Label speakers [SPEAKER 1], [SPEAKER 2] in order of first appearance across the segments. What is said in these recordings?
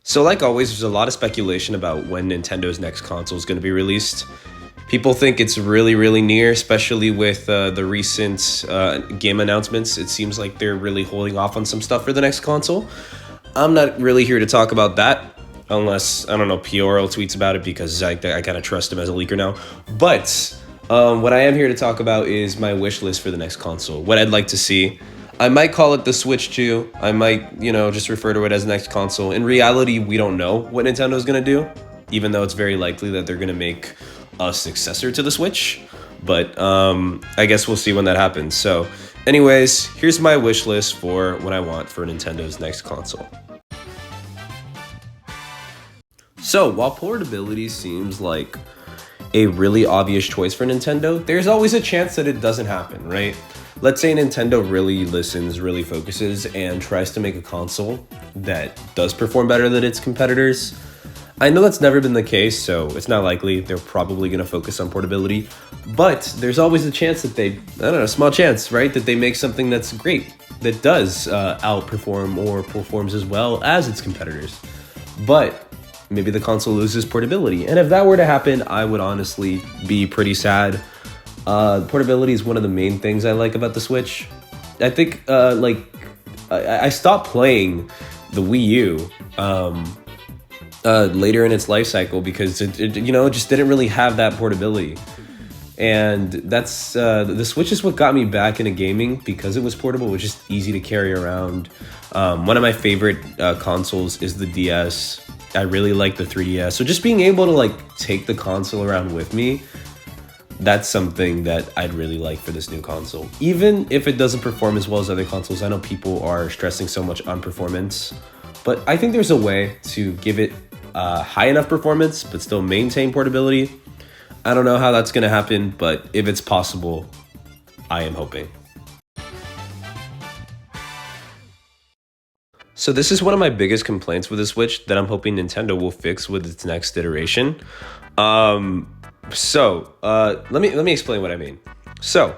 [SPEAKER 1] So, like always, there's a lot of speculation about when Nintendo's next console is going to be released. People think it's really, really near, especially with the recent game announcements. It seems like they're really holding off on some stuff for the next console. I'm not really here to talk about that, unless, I don't know, Pioro tweets about it because I kind of trust him as a leaker now. But what I am here to talk about is my wish list for the next console, what I'd like to see. I might call it the Switch 2. I might, just refer to it as next console. In reality, we don't know what Nintendo's going to do, even though it's very likely that they're going to make a successor to the Switch. But I guess we'll see when that happens. So anyways, here's my wish list for what I want for Nintendo's next console. So while portability seems like a really obvious choice for Nintendo, there's always a chance that it doesn't happen, right? Let's say Nintendo really listens, really focuses, and tries to make a console that does perform better than its competitors. I know that's never been the case, so it's not likely. They're probably going to focus on portability. But there's always a chance that a small chance, right? That they make something that's great, that does outperform or performs as well as its competitors. But maybe the console loses portability. And if that were to happen, I would honestly be pretty sad. Portability is one of the main things I like about the Switch. I think, I stopped playing the Wii U later in its life cycle because it just didn't really have that portability. And that's the Switch is what got me back into gaming because it was portable. It was just easy to carry around. One of my favorite consoles is the DS. I really like the 3DS. So just being able to take the console around with me, that's something that I'd really like for this new console. Even if it doesn't perform as well as other consoles, I know people are stressing so much on performance, but I think there's a way to give it high enough performance, but still maintain portability. I don't know how that's going to happen, but if it's possible, I am hoping. So this is one of my biggest complaints with the Switch that I'm hoping Nintendo will fix with its next iteration. Let me explain what I mean. So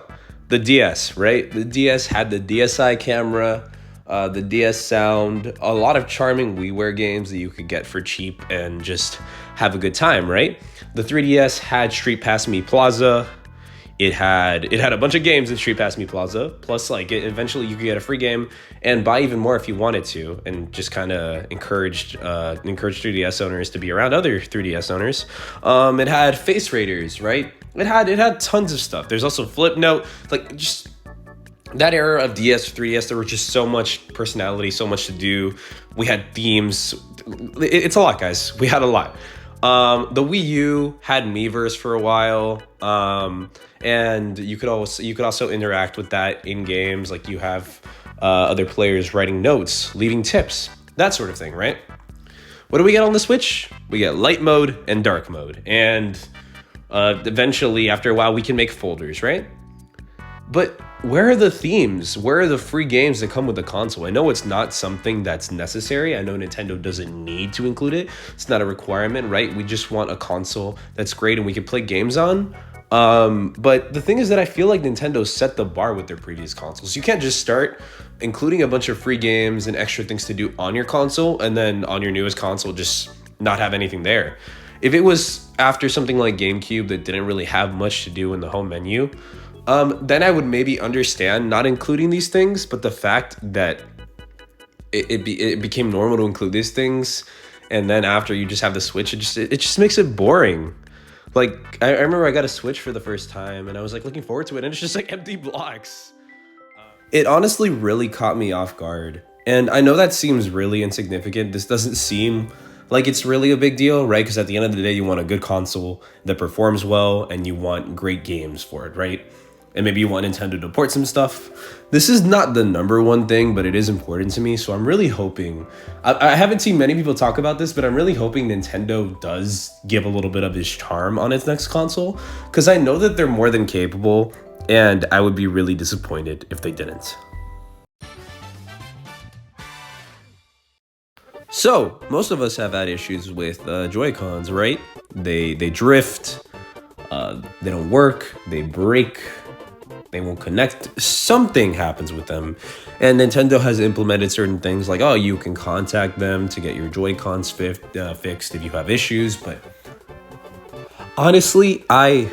[SPEAKER 1] the DS, right? The DS had the DSi camera, the DS sound, a lot of charming WiiWare games that you could get for cheap and just have a good time, right? The 3DS had Street Pass Me Plaza. It had a bunch of games in Street Pass Me Plaza. Plus, eventually you could get a free game and buy even more if you wanted to, and just kind of encouraged 3DS owners to be around other 3DS owners. It had Face Raiders, right? It had tons of stuff. There's also Flipnote, just that era of DS, 3DS. There was just so much personality, so much to do. We had themes. It's a lot, guys. We had a lot. The Wii U had Miiverse for a while, and you could also interact with that in games. Like you have other players writing notes, leaving tips, that sort of thing, right? What do we get on the Switch? We get light mode and dark mode, and eventually, after a while, we can make folders, right? But where are the themes? Where are the free games that come with the console? I know it's not something that's necessary. I know Nintendo doesn't need to include it. It's not a requirement, right? We just want a console that's great and we can play games on. But the thing is that I feel like Nintendo set the bar with their previous consoles. You can't just start including a bunch of free games and extra things to do on your console and then on your newest console just not have anything there. If it was after something like GameCube that didn't really have much to do in the home menu, then I would maybe understand not including these things, but the fact that it became normal to include these things, and then after you just have the Switch, it just makes it boring. I remember I got a Switch for the first time, and I was looking forward to it, and it's just empty blocks. It honestly really caught me off guard, and I know that seems really insignificant. This doesn't seem like it's really a big deal, right? Because at the end of the day, you want a good console that performs well, and you want great games for it, right? And maybe you want Nintendo to port some stuff. This is not the number one thing, but it is important to me. So I'm really hoping, I haven't seen many people talk about this, but I'm really hoping Nintendo does give a little bit of its charm on its next console, because I know that they're more than capable, and I would be really disappointed if they didn't. So most of us have had issues with Joy-Cons, right? They drift, they don't work, they break. they won't connect, something happens with them. And Nintendo has implemented certain things like, oh, you can contact them to get your Joy-Cons fixed if you have issues. But honestly, I'm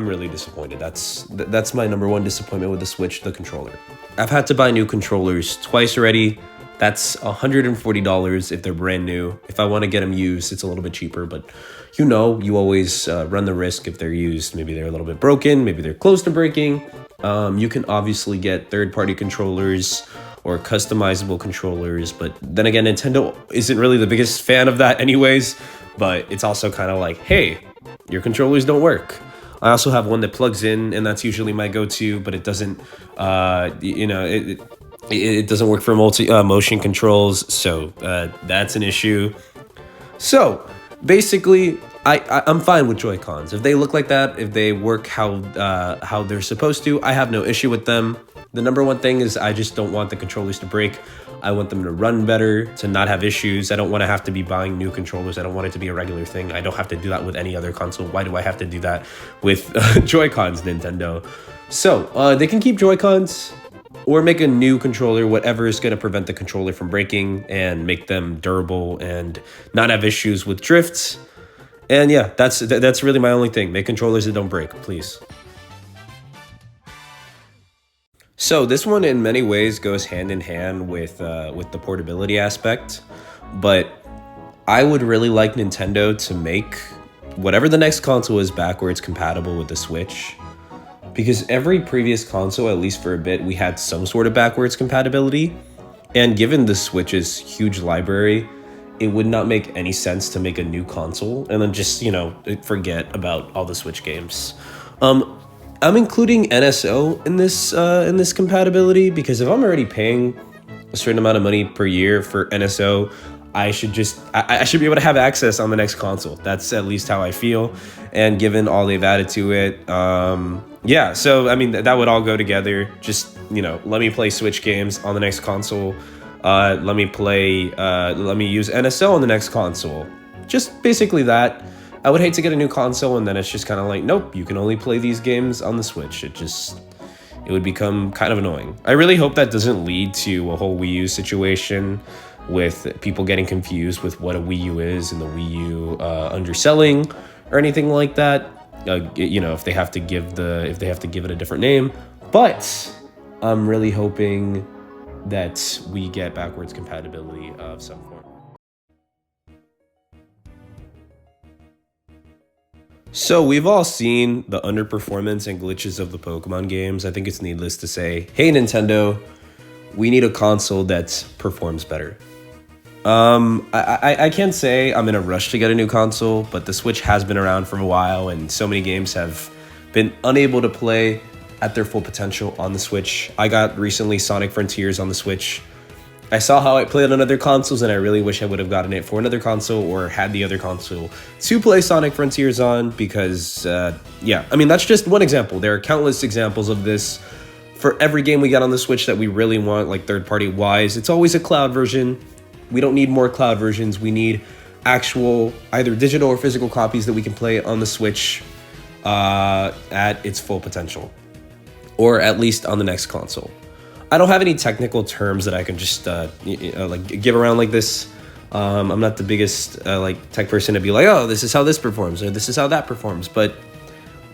[SPEAKER 1] really disappointed. That's my number one disappointment with the Switch, the controller. I've had to buy new controllers twice already. That's $140 if they're brand new. If I want to get them used, it's a little bit cheaper, but you always run the risk if they're used. Maybe they're a little bit broken, maybe they're close to breaking. You can obviously get third-party controllers or customizable controllers, but then again, Nintendo isn't really the biggest fan of that anyways, but it's also kind of like, hey, your controllers don't work. I also have one that plugs in, and that's usually my go-to, but it doesn't, it doesn't work for motion controls, so that's an issue. So basically, I'm fine with Joy-Cons. If they look like that, if they work how they're supposed to, I have no issue with them. The number one thing is I just don't want the controllers to break. I want them to run better, to not have issues. I don't want to have to be buying new controllers. I don't want it to be a regular thing. I don't have to do that with any other console. Why do I have to do that with Joy-Cons, Nintendo? So they can keep Joy-Cons or make a new controller, whatever is going to prevent the controller from breaking and make them durable and not have issues with drifts. And yeah, that's really my only thing. Make controllers that don't break, please. So this one in many ways goes hand in hand with the portability aspect, but I would really like Nintendo to make whatever the next console is backwards compatible with the Switch, because every previous console, at least for a bit, we had some sort of backwards compatibility, and given the Switch's huge library, it would not make any sense to make a new console and then just, forget about all the Switch games. I'm including NSO in this compatibility because if I'm already paying a certain amount of money per year for NSO, I should be able to have access on the next console. That's at least how I feel. And given all they've added to it, yeah. So I mean that would all go together. Just let me play Switch games on the next console. Let me use NSO on the next console. Just basically that. I would hate to get a new console and then it's just kind of like, nope, you can only play these games on the Switch. It would become kind of annoying. I really hope that doesn't lead to a whole Wii U situation with people getting confused with what a Wii U is and the Wii U underselling or anything like that. If they have to give it a different name. But I'm really hoping that we get backwards compatibility of some form. So we've all seen the underperformance and glitches of the Pokemon games. I think it's needless to say, hey Nintendo, we need a console that performs better. I can't say I'm in a rush to get a new console, but the Switch has been around for a while and so many games have been unable to play at their full potential on the Switch. I got recently Sonic Frontiers on the Switch. I saw how it played on other consoles and I really wish I would have gotten it for another console or had the other console to play Sonic Frontiers on because, that's just one example. There are countless examples of this. For every game we got on the Switch that we really want, like third-party wise, it's always a cloud version. We don't need more cloud versions. We need actual either digital or physical copies that we can play on the Switch at its full potential, or at least on the next console. I don't have any technical terms that I can just give around like this. I'm not the biggest tech person to be like, oh, this is how this performs or this is how that performs, but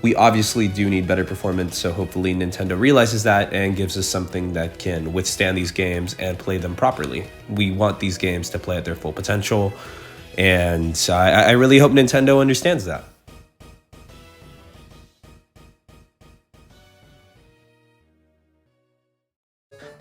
[SPEAKER 1] we obviously do need better performance, so hopefully Nintendo realizes that and gives us something that can withstand these games and play them properly. We want these games to play at their full potential, and I really hope Nintendo understands that.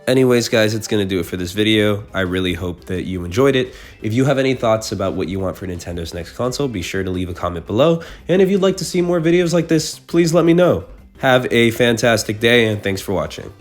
[SPEAKER 1] Anyways, guys, it's going to do it for this video. I really hope that you enjoyed it. If you have any thoughts about what you want for Nintendo's next console, be sure to leave a comment below. And if you'd like to see more videos like this, please let me know. Have a fantastic day, and thanks for watching.